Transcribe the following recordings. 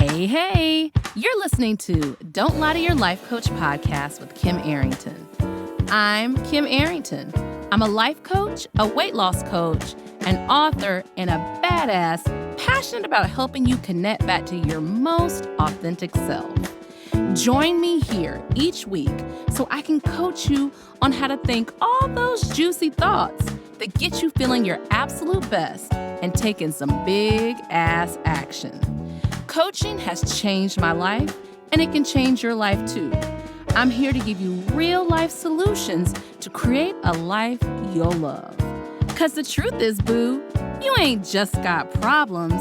Hey, you're listening to Don't Lie to Your Life Coach podcast with Kim Arrington. I'm Kim Arrington. I'm a life coach, a weight loss coach, an author, and a badass passionate about helping you connect back to your most authentic self. Join me here each week so I can coach you on how to think all those juicy thoughts that get you feeling your absolute best and taking some big ass action. Coaching has changed my life, and it can change your life too. I'm here to give you real life solutions to create a life you'll love. Because the truth is, boo, you ain't just got problems,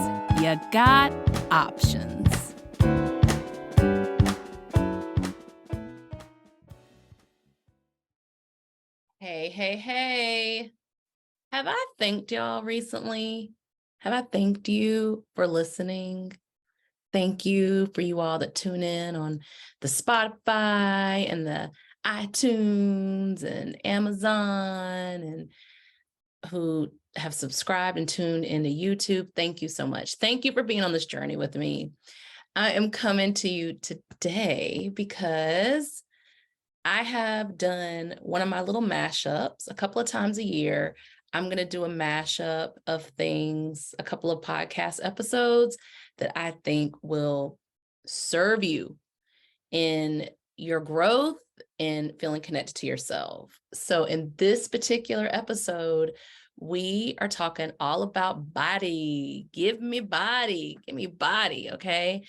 you got options. Hey. Have I thanked y'all recently? Have I thanked you for listening? Thank you for you all that tune in on the Spotify and the iTunes and Amazon and who have subscribed and tuned into YouTube. Thank you so much. Thank you for being on this journey with me. I am coming to you today because I have done one of my little mashups a couple of times a year. I'm going to do a mashup of things, a couple of podcast episodes that I think will serve you in your growth and feeling connected to yourself. So in this particular episode, we are talking all about body. Give me body, okay?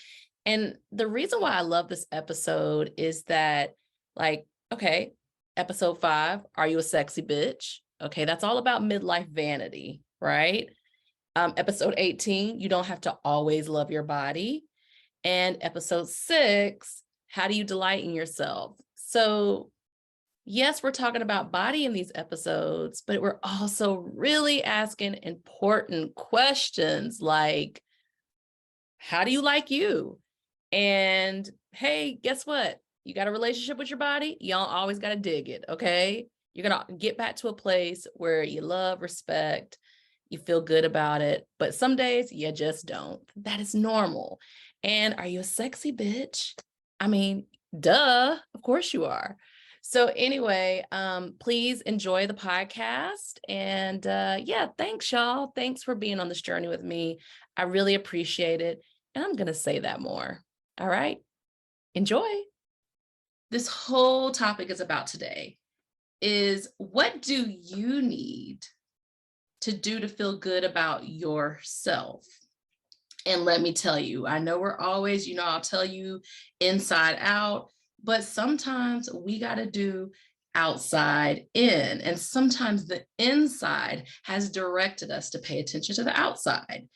And the reason why I love this episode is that, like, okay, episode 5, are you a sexy bitch? Okay, that's all about midlife vanity, right? Episode 18, you don't have to always love your body. And episode 6, how do you delight in yourself? So yes, we're talking about body in these episodes, but we're also really asking important questions like, how do you like you? And hey, guess what? You got a relationship with your body? You don't always got to dig it, okay? You're going to get back to a place where you love, respect, you feel good about it, but some days you just don't. That is normal. And are you a sexy bitch? I mean, duh, of course you are. So anyway, please enjoy the podcast. And yeah, thanks, y'all. Thanks for being on this journey with me. I really appreciate it. And I'm going to say that more. All right. Enjoy. This whole topic is about today is, what do you need to do to feel good about yourself? And let me tell you, I know we're always, I'll tell you inside out, but sometimes we got to do outside in. And sometimes the inside has directed us to pay attention to the outside.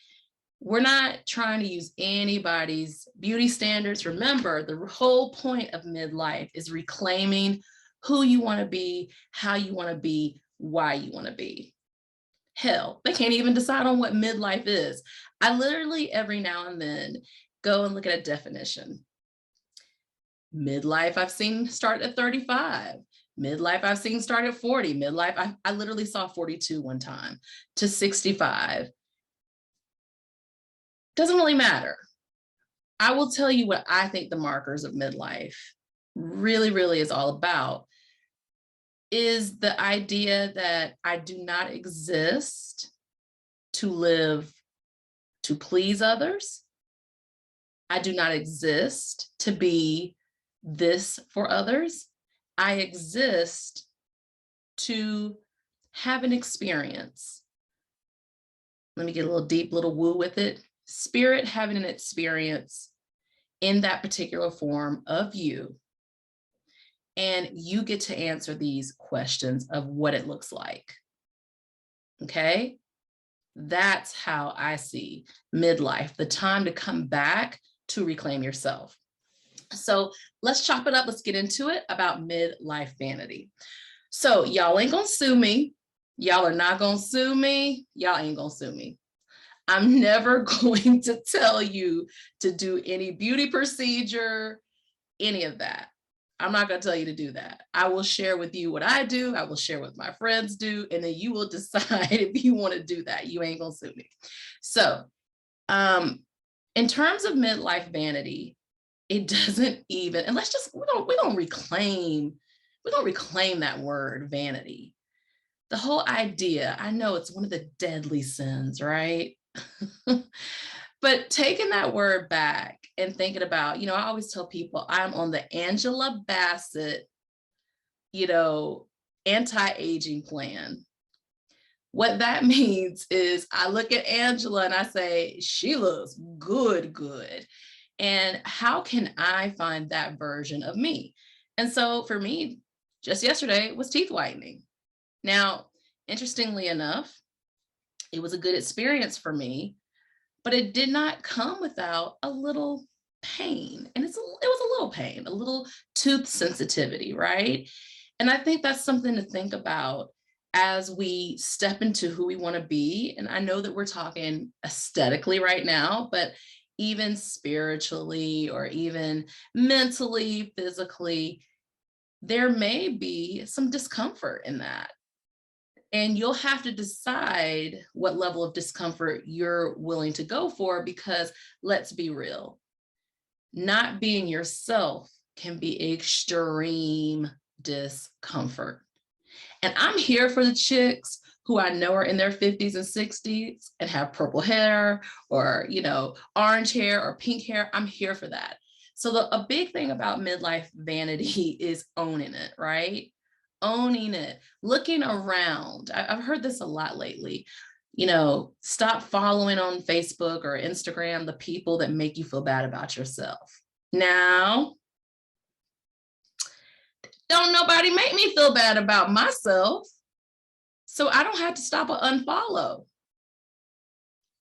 We're not trying to use anybody's beauty standards. Remember, the whole point of midlife is reclaiming who you want to be, how you want to be, why you want to be. Hell, they can't even decide on what midlife is. I literally every now and then go and look at a definition. Midlife I've seen start at 35. Midlife I've seen start at 40. Midlife, I literally saw 42 one time to 65. Doesn't really matter. I will tell you what I think the markers of midlife really is all about. Is the idea that I do not exist to live to please others. I do not exist to be this for others. I exist to have an experience. Let me get a little deep, little woo with it. Spirit having an experience in that particular form of you. And you get to answer these questions of what it looks like. Okay? That's how I see midlife, the time to come back to reclaim yourself. So let's chop it up. Let's get into it about midlife vanity. So y'all ain't gonna sue me. Y'all are not gonna sue me. Y'all ain't gonna sue me. I'm never going to tell you to do any beauty procedure, any of that. I'm not going to tell you to do that. I will share with you what I do. I will share what my friends do. And then you will decide if you want to do that. You ain't going to sue me. So In terms of midlife vanity, it doesn't even, and let's just, we don't reclaim that word vanity. The whole idea, I know it's one of the deadly sins, right? But taking that word back and thinking about, I always tell people I'm on the Angela Bassett, anti-aging plan. What that means is I look at Angela and I say, she looks good, good. And how can I find that version of me? And so for me, just yesterday was teeth whitening. Now, interestingly enough, it was a good experience for me, but it did not come without a little pain. And it was a little pain, a little tooth sensitivity, right? And I think that's something to think about as we step into who we want to be. And I know that we're talking aesthetically right now, but even spiritually or even mentally, physically, there may be some discomfort in that. And you'll have to decide what level of discomfort you're willing to go for, because let's be real, not being yourself can be extreme discomfort. And I'm here for the chicks who I know are in their 50s and 60s and have purple hair or, orange hair or pink hair. I'm here for that. So a big thing about midlife vanity is owning it, right? Owning it, looking around. I've heard this a lot lately. Stop following on Facebook or Instagram the people that make you feel bad about yourself. Now, don't nobody make me feel bad about myself, so I don't have to stop or unfollow.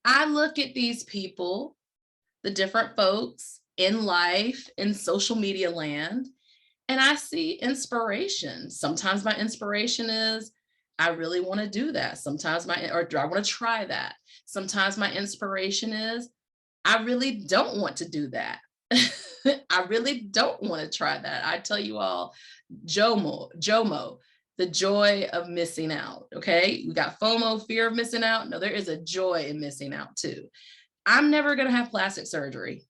I look at these people, the different folks in life, in social media land, and I see inspiration. Sometimes my inspiration is, I really want to do that. Sometimes or I want to try that. Sometimes my inspiration is, I really don't want to do that. I really don't want to try that. I tell you all, JOMO, the joy of missing out. Okay. We got FOMO, fear of missing out. No, there is a joy in missing out too. I'm never going to have plastic surgery.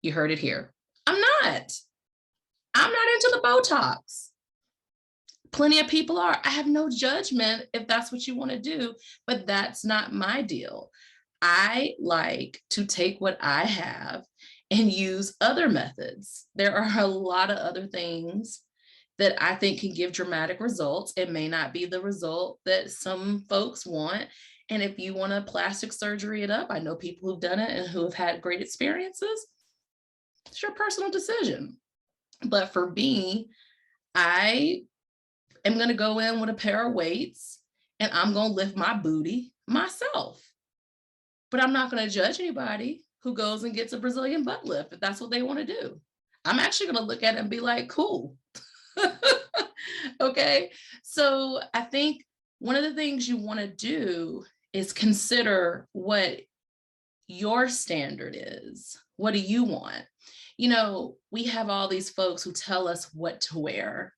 You heard it here. I'm not into the Botox. Plenty of people are. I have no judgment if that's what you want to do, but that's not my deal. I like to take what I have and use other methods. There are a lot of other things that I think can give dramatic results. It may not be the result that some folks want. And if you want to plastic surgery it up, I know people who've done it and who have had great experiences. It's your personal decision. But for me, I am going to go in with a pair of weights and I'm going to lift my booty myself. But I'm not going to judge anybody who goes and gets a Brazilian butt lift if that's what they want to do. I'm actually going to look at it and be like, cool. Okay. So I think one of the things you want to do is consider what your standard is. What do you want? We have all these folks who tell us what to wear.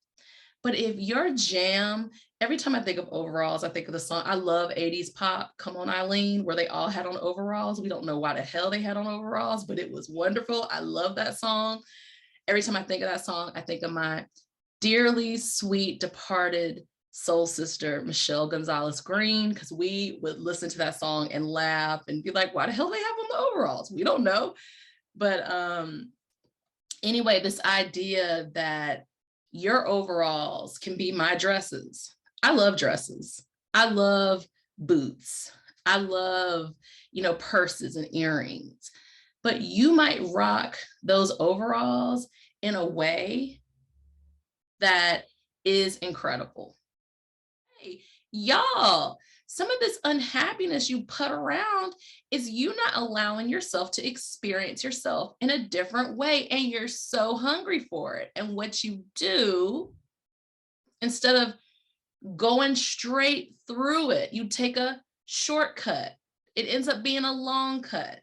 But if your jam, every time I think of overalls, I think of the song, I love 80s pop, Come On Eileen, where they all had on overalls. We don't know why the hell they had on overalls, but it was wonderful. I love that song. Every time I think of that song, I think of my dearly sweet departed soul sister, Michelle Gonzalez Green, because we would listen to that song and laugh and be like, why the hell they have on the overalls? We don't know. But anyway, this idea that your overalls can be my dresses. I love dresses. I love boots. I love, purses and earrings. But you might rock those overalls in a way that is incredible. Hey, y'all, some of this unhappiness you put around is you not allowing yourself to experience yourself in a different way, and you're so hungry for it. And what you do, instead of going straight through it, you take a shortcut. It ends up being a long cut.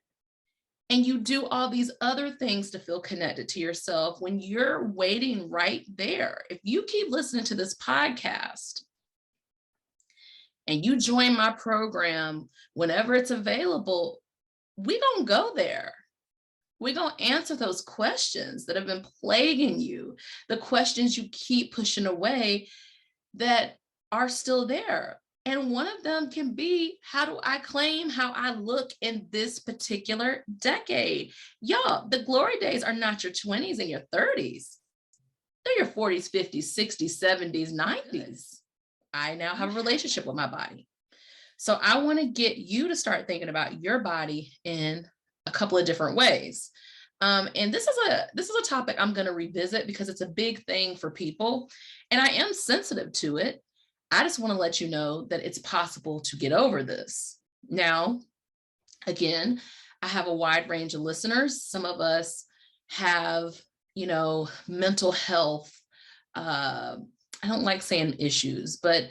And you do all these other things to feel connected to yourself when you're waiting right there. If you keep listening to this podcast and you join my program whenever it's available, we gonna go there. We're going to answer those questions that have been plaguing you, the questions you keep pushing away that are still there. And one of them can be, how do I claim how I look in this particular decade? Y'all, the glory days are not your 20s and your 30s. They're your 40s, 50s, 60s, 70s, 90s. I now have a relationship with my body. So I want to get you to start thinking about your body in a couple of different ways. And this is a topic I'm going to revisit because it's a big thing for people, and I am sensitive to it. I just want to let you know that it's possible to get over this. Now, again, I have a wide range of listeners. Some of us have, mental health. I don't like saying issues, but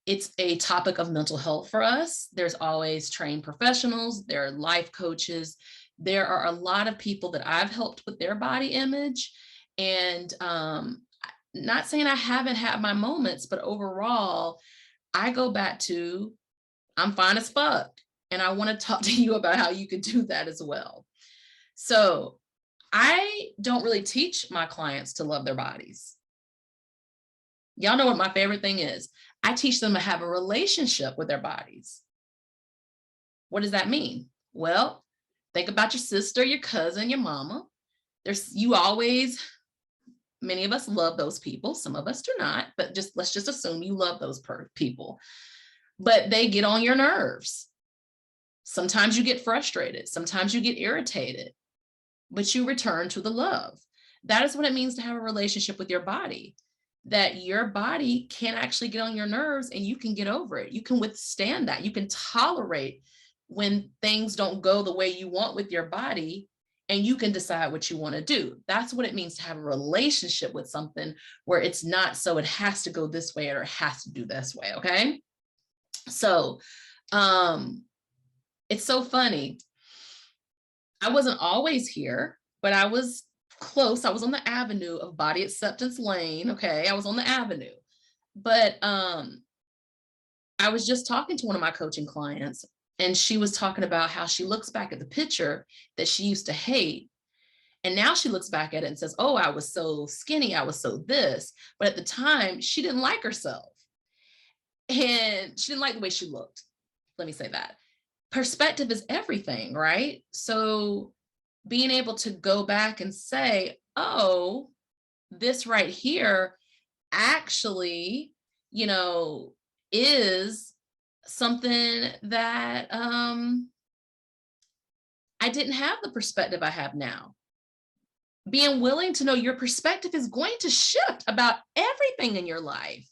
it's a topic of mental health for us. There's always trained professionals, there are life coaches. There are a lot of people that I've helped with their body image. And not saying I haven't had my moments, but overall, I go back to, I'm fine as fuck. And I want to talk to you about how you could do that as well. So I don't really teach my clients to love their bodies. Y'all know what my favorite thing is. I teach them to have a relationship with their bodies. What does that mean? Well, think about your sister, your cousin, your mama. Many of us love those people. Some of us do not, but let's just assume you love those people. But they get on your nerves. Sometimes you get frustrated. Sometimes you get irritated, but you return to the love. That is what it means to have a relationship with your body. That your body can actually get on your nerves and you can get over it. You can withstand that. You can tolerate when things don't go the way you want with your body, and you can decide what you want to do. That's what it means to have a relationship with something where it's not so it has to go this way or it has to do this way. Okay. So it's so funny. I wasn't always here, but I was close. I was on the avenue of body acceptance lane. Okay. I was on the avenue, but I was just talking to one of my coaching clients, and she was talking about how she looks back at the picture that she used to hate. And now she looks back at it and says, oh, I was so skinny. I was so this. But at the time, she didn't like herself. And she didn't like the way she looked. Let me say that. Perspective is everything, right? So being able to go back and say, oh, this right here actually, is something that I didn't have the perspective I have now. Being willing to know your perspective is going to shift about everything in your life.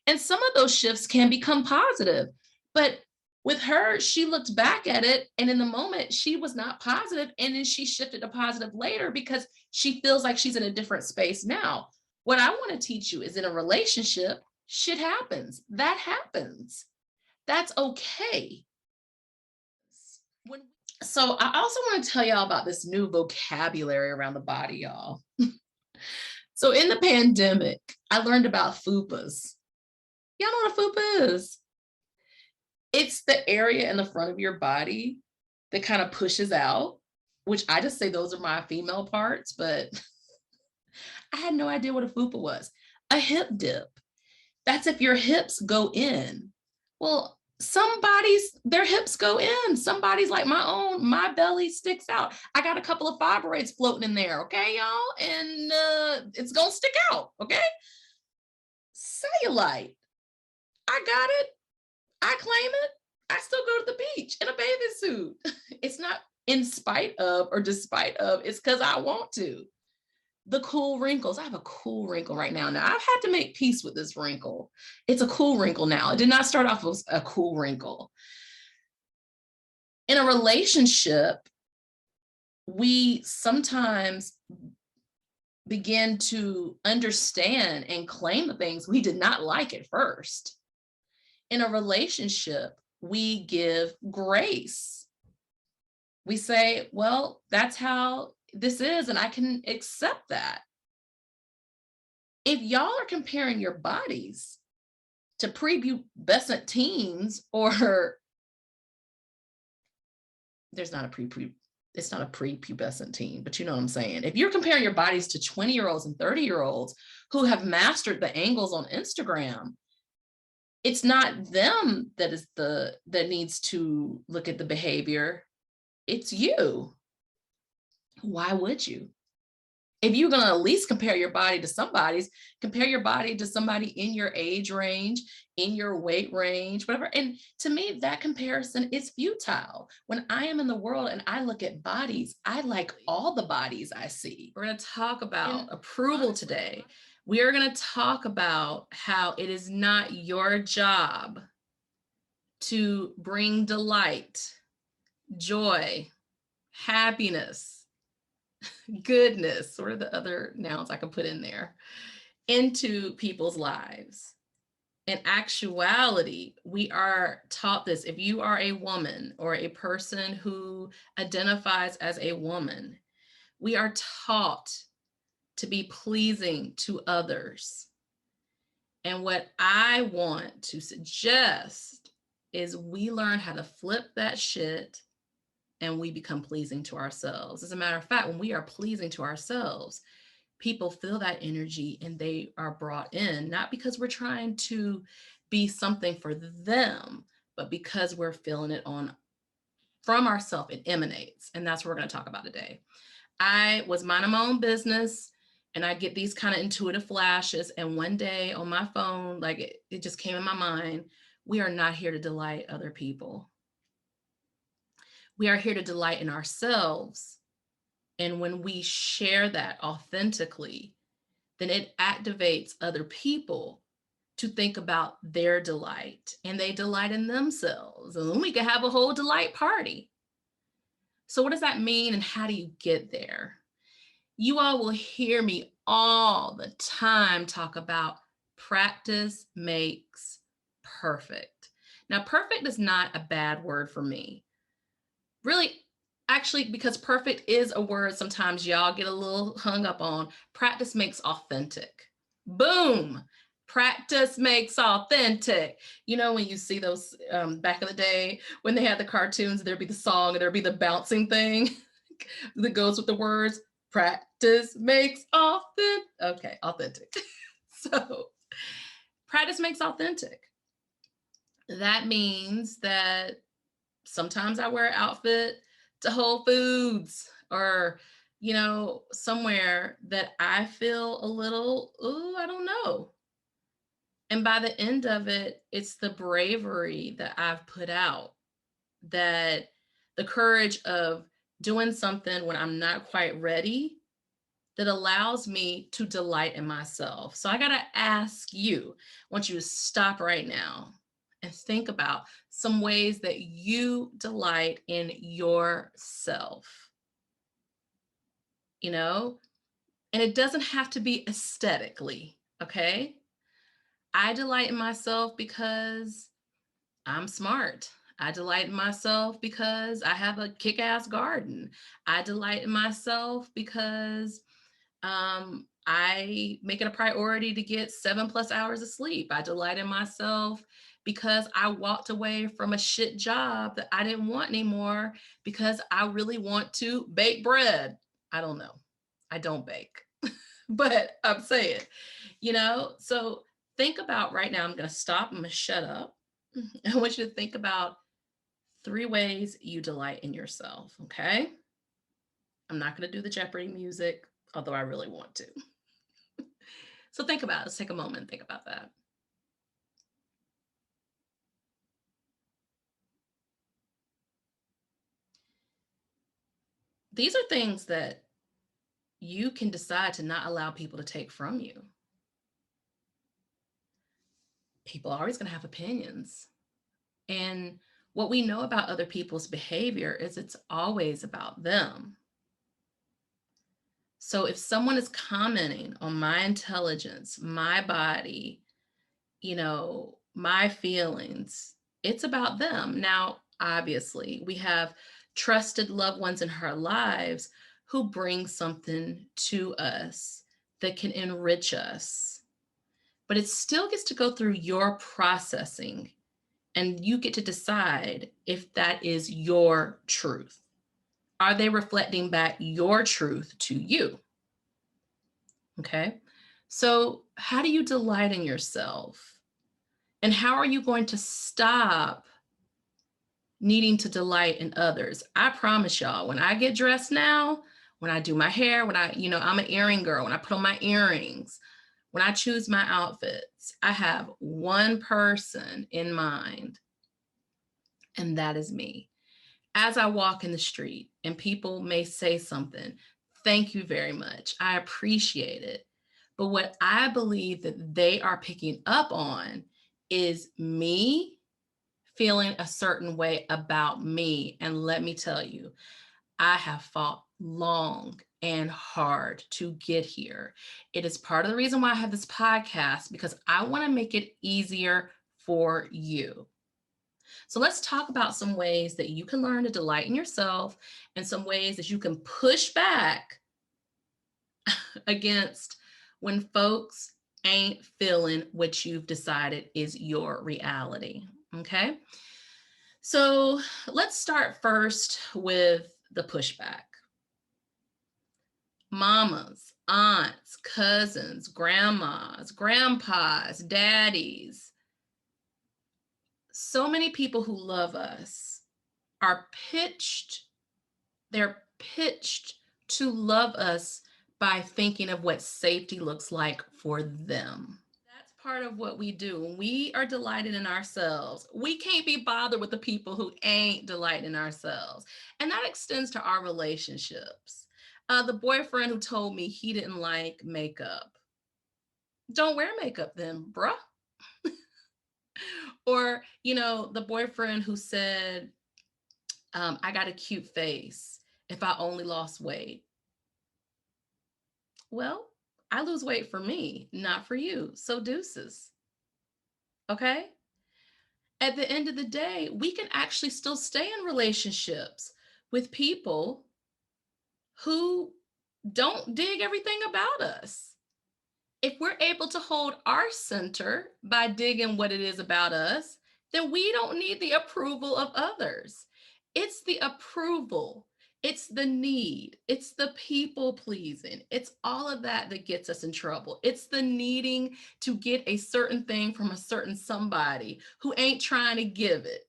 And some of those shifts can become positive. But with her, she looked back at it, and in the moment, she was not positive. And then she shifted to positive later because she feels like she's in a different space now. What I want to teach you is, in a relationship, shit happens. That happens. That's okay. So I also want to tell y'all about this new vocabulary around the body, y'all. So in the pandemic, I learned about fupas. Y'all know what a fupa is? It's the area in the front of your body that kind of pushes out, which I just say those are my female parts, but I had no idea what a fupa was. A hip dip. That's if your hips go in. Well, somebody's, their hips go in. Somebody's like my belly sticks out. I got a couple of fibroids floating in there, okay, y'all? And it's going to stick out, okay? Cellulite. I got it. I claim it. I still go to the beach in a bathing suit. It's not in spite of or despite of, it's because I want to. The cool wrinkles. I have a cool wrinkle right now. Now, I've had to make peace with this wrinkle. It's a cool wrinkle now. It did not start off as a cool wrinkle. In a relationship, we sometimes begin to understand and claim the things we did not like at first. In a relationship, we give grace. We say, well, that's how this is, and I can accept that. If y'all are comparing your bodies to prepubescent teens or there's not a it's not a prepubescent teen, but you know what I'm saying. If you're comparing your bodies to 20-year-olds and 30-year-olds who have mastered the angles on Instagram, it's not them that needs to look at the behavior. It's you. Why would you? If you're going to at least compare your body to somebody's, compare your body to somebody in your age range, in your weight range, whatever. And to me, that comparison is futile. When I am in the world and I look at bodies, I like all the bodies I see. We're going to talk about approval today. We are going to talk about how it is not your job to bring delight, joy, happiness, goodness, what are the other nouns I can put in there, into people's lives. In actuality, we are taught this. If you are a woman or a person who identifies as a woman, we are taught to be pleasing to others. And what I want to suggest is we learn how to flip that shit and we become pleasing to ourselves. As a matter of fact, when we are pleasing to ourselves, people feel that energy and they are brought in, not because we're trying to be something for them, but because we're feeling it on from ourselves. It emanates. And that's what we're going to talk about today. I was minding my own business and I get these kind of intuitive flashes. And one day on my phone, like it just came in my mind, we are not here to delight other people. We are here to delight in ourselves. And when we share that authentically, then it activates other people to think about their delight, and they delight in themselves. And then we can have a whole delight party. So what does that mean and how do you get there? You all will hear me all the time talk about practice makes perfect. Now, perfect is not a bad word for me. Really, actually, because perfect is a word sometimes y'all get a little hung up on. Practice makes authentic. Boom. Practice makes authentic. You know, when you see those back in the day when they had the cartoons, there'd be the song and there'd be the bouncing thing that goes with the words. Practice makes authentic. Okay, authentic. So practice makes authentic. That means that sometimes I wear an outfit to Whole Foods or, you know, somewhere that I feel a little, ooh, I don't know. And by the end of it, it's the bravery that I've put out, that the courage of doing something when I'm not quite ready that allows me to delight in myself. So I got to ask you, I want you to stop right now and think about some ways that you delight in yourself. You know, and it doesn't have to be aesthetically, okay? I delight in myself because I'm smart. I delight in myself because I have a kick-ass garden. I delight in myself because I make it a priority to get 7+ hours of sleep. I delight in myself because I walked away from a shit job that I didn't want anymore because I really want to bake bread. I don't know. I don't bake, but I'm saying, you know, so think about right now, I'm going to stop. I'm going to shut up. I want you to think about 3 ways you delight in yourself. Okay. I'm not going to do the Jeopardy music, although I really want to. So think about it. Let's take a moment and think about that. These are things that you can decide to not allow people to take from you. People are always going to have opinions. And what we know about other people's behavior is it's always about them. So if someone is commenting on my intelligence, my body, you know, my feelings, it's about them. Now, obviously, we have trusted loved ones in our lives who bring something to us that can enrich us. But it still gets to go through your processing, and you get to decide if that is your truth. Are they reflecting back your truth to you? Okay. So, how do you delight in yourself? And how are you going to stop needing to delight in others? I promise y'all, when I get dressed now, when I do my hair, when I'm an earring girl, when I put on my earrings, when I choose my outfits, I have one person in mind, and that is me. As I walk in the street and people may say something, thank you very much. I appreciate it. But what I believe that they are picking up on is me feeling a certain way about me. And let me tell you, I have fought long and hard to get here. It is part of the reason why I have this podcast, because I want to make it easier for you. So let's talk about some ways that you can learn to delight in yourself and some ways that you can push back against when folks ain't feeling what you've decided is your reality. Okay. So let's start first with the pushback. Mamas, aunts, cousins, grandmas, grandpas, daddies, so many people who love us are they're pitched to love us by thinking of what safety looks like for them. That's part of what we do. When we are delighted in ourselves, we can't be bothered with the people who ain't delighted in ourselves. And that extends to our relationships. The boyfriend who told me he didn't like makeup. Don't wear makeup then, bruh. Or, the boyfriend who said, I got a cute face if I only lost weight. Well, I lose weight for me, not for you. So deuces. Okay. At the end of the day, we can actually still stay in relationships with people who don't dig everything about us. If we're able to hold our center by digging what it is about us, then we don't need the approval of others. It's the approval, it's the need, it's the people pleasing, it's all of that that gets us in trouble. It's the needing to get a certain thing from a certain somebody who ain't trying to give it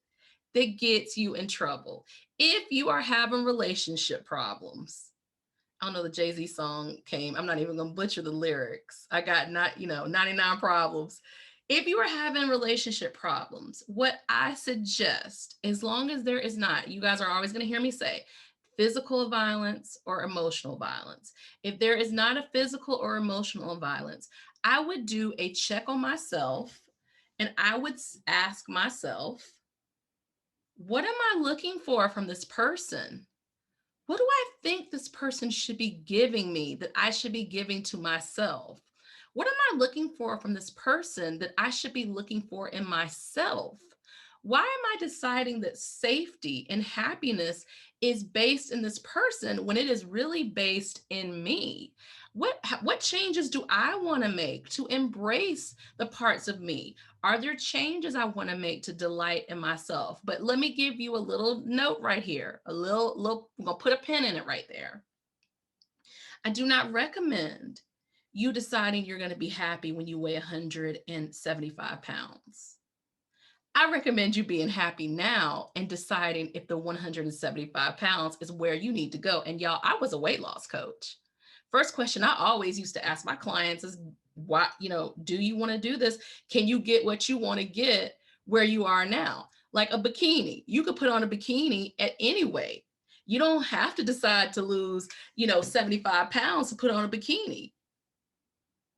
that gets you in trouble. If you are having relationship problems, I don't know, the Jay-Z song came. I'm not even going to butcher the lyrics. I got 99 problems. If you are having relationship problems, what I suggest, as long as there is not, you guys are always going to hear me say, physical violence or emotional violence. If there is not a physical or emotional violence, I would do a check on myself and I would ask myself, what am I looking for from this person? What do I think this person should be giving me that I should be giving to myself? What am I looking for from this person that I should be looking for in myself? Why am I deciding that safety and happiness is based in this person when it is really based in me? What changes do I want to make to embrace the parts of me? Are there changes I want to make to delight in myself? But let me give you a little note right here. I'm gonna put a pin in it right there. I do not recommend you deciding you're going to be happy when you weigh 175 pounds. I recommend you being happy now and deciding if the 175 pounds is where you need to go. And y'all, I was a weight loss coach. First question I always used to ask my clients is, what, do you want to do this? Can you get what you want to get where you are now? Like a bikini, you could put on a bikini at any weight. You don't have to decide to lose, 75 pounds to put on a bikini.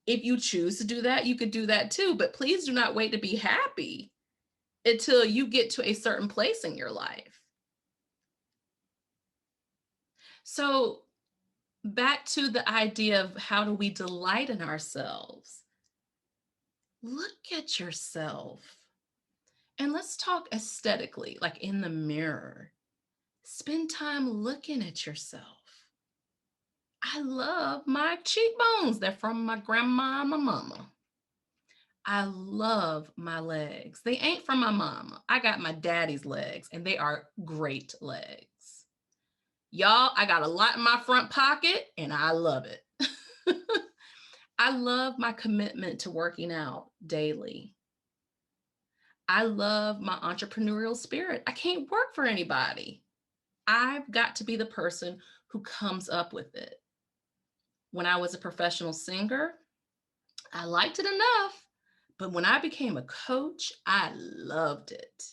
If you choose to do that, you could do that too. But please do not wait to be happy until you get to a certain place in your life. So back to the idea of how do we delight in ourselves? Look at yourself. And let's talk aesthetically, like in the mirror. Spend time looking at yourself. I love my cheekbones. They're from my grandma and my mama. I love my legs. They ain't from my mama. I got my daddy's legs, and they are great legs. Y'all, I got a lot in my front pocket and I love it. I love my commitment to working out daily. I love my entrepreneurial spirit. I can't work for anybody. I've got to be the person who comes up with it. When I was a professional singer, I liked it enough, but when I became a coach, I loved it.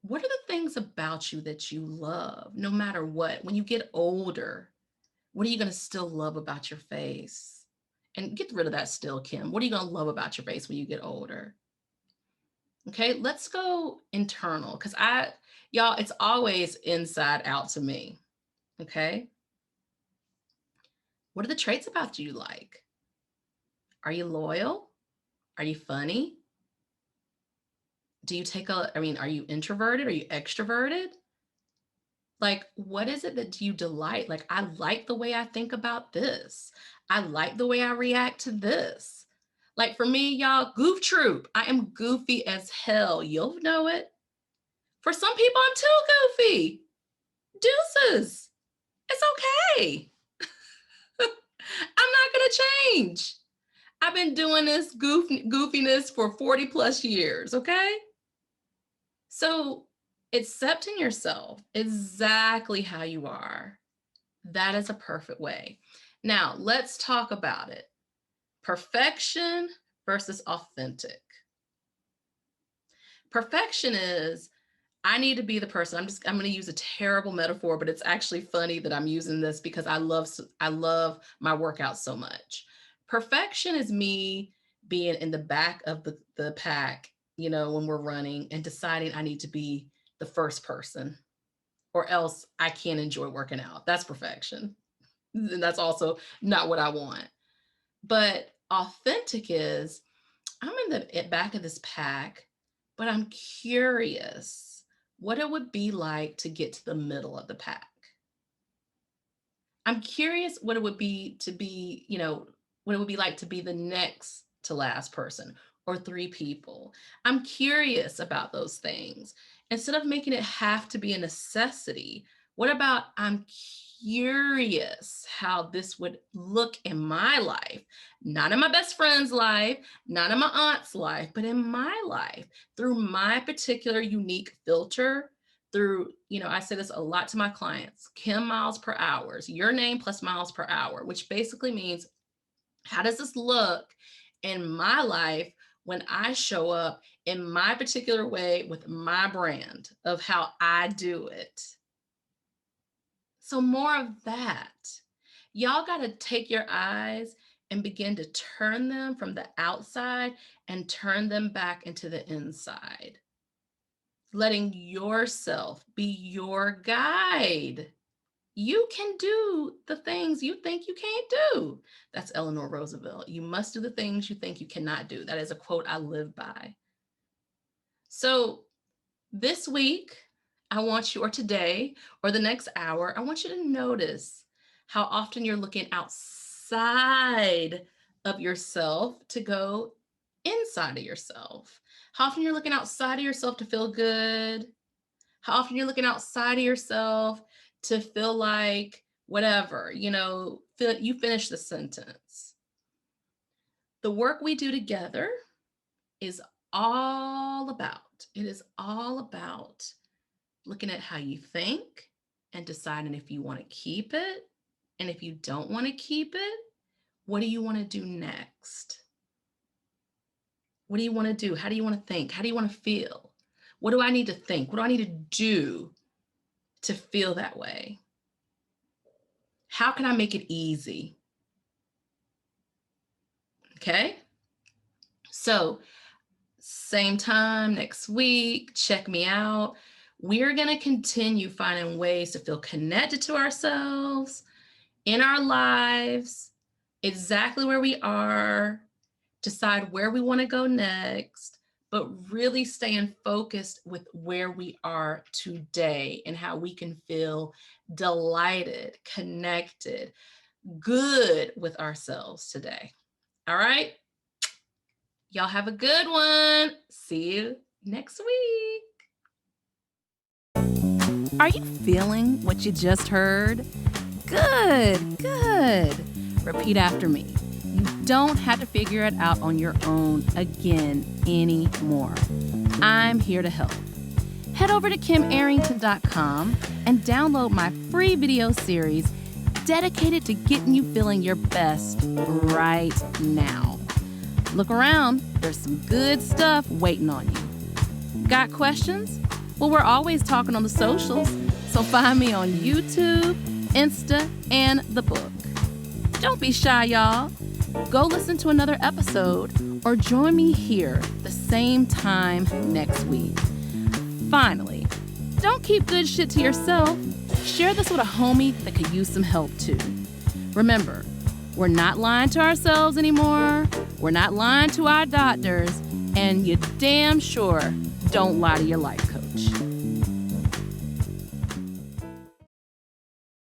What are the things about you that you love, no matter what? When you get older, what are you going to still love about your face? And get rid of that still, Kim. What are you going to love about your face when you get older? Okay, let's go internal because y'all, it's always inside out to me. Okay. What are the traits about you like? Are you loyal? Are you funny? Do you are you introverted? Are you extroverted? Like, what is it that you delight? Like, I like the way I think about this. I like the way I react to this. Like for me, y'all, goof troop. I am goofy as hell. You'll know it. For some people, I'm too goofy. Deuces. It's okay. I'm not going to change. I've been doing this goofiness for 40 plus years, okay? So accepting yourself exactly how you are, that is a perfect way. Now, let's talk about it. Perfection versus authentic. Perfection is, I need to be the person. I'm going to use a terrible metaphor, but it's actually funny that I'm using this because I love my workout so much. Perfection is me being in the back of the pack, when we're running and deciding I need to be the first person or else I can't enjoy working out. That's perfection. And that's also not what I want. But authentic is, I'm in the back of this pack, but I'm curious what it would be like to get to the middle of the pack. I'm curious what it would be to be, what it would be like to be the next to last person or 3 people. I'm curious about those things. Instead of making it have to be a necessity, what about I'm curious how this would look in my life, not in my best friend's life, not in my aunt's life, but in my life through my particular unique filter through, I say this a lot to my clients, Kim miles per hour, your name plus miles per hour, which basically means how does this look in my life when I show up in my particular way with my brand of how I do it? So more of that. Y'all got to take your eyes and begin to turn them from the outside and turn them back into the inside. Letting yourself be your guide. You can do the things you think you can't do. That's Eleanor Roosevelt. You must do the things you think you cannot do. That is a quote I live by. So this week, I want you, or today, or the next hour, I want you to notice how often you're looking outside of yourself to go inside of yourself. How often you're looking outside of yourself to feel good. How often you're looking outside of yourself to feel like whatever, you finish the sentence. The work we do together is it is all about looking at how you think and deciding if you want to keep it. And if you don't want to keep it, what do you want to do next? What do you want to do? How do you want to think? How do you want to feel? What do I need to think? What do I need to do to feel that way? How can I make it easy? Okay. So same time next week, check me out. We're going to continue finding ways to feel connected to ourselves in our lives, exactly where we are, decide where we want to go next, but really staying focused with where we are today and how we can feel delighted, connected, good with ourselves today. All right. Y'all have a good one. See you next week. Are you feeling what you just heard? Good, good. Repeat after me. You don't have to figure it out on your own again anymore. I'm here to help. Head over to kimarrington.com and download my free video series dedicated to getting you feeling your best right now. Look around, there's some good stuff waiting on you. Got questions? Well, we're always talking on the socials, so find me on YouTube, Insta, and the book. Don't be shy, y'all. Go listen to another episode or join me here the same time next week. Finally, don't keep good shit to yourself. Share this with a homie that could use some help too. Remember, we're not lying to ourselves anymore. We're not lying to our doctors. And you damn sure don't lie to your life coach.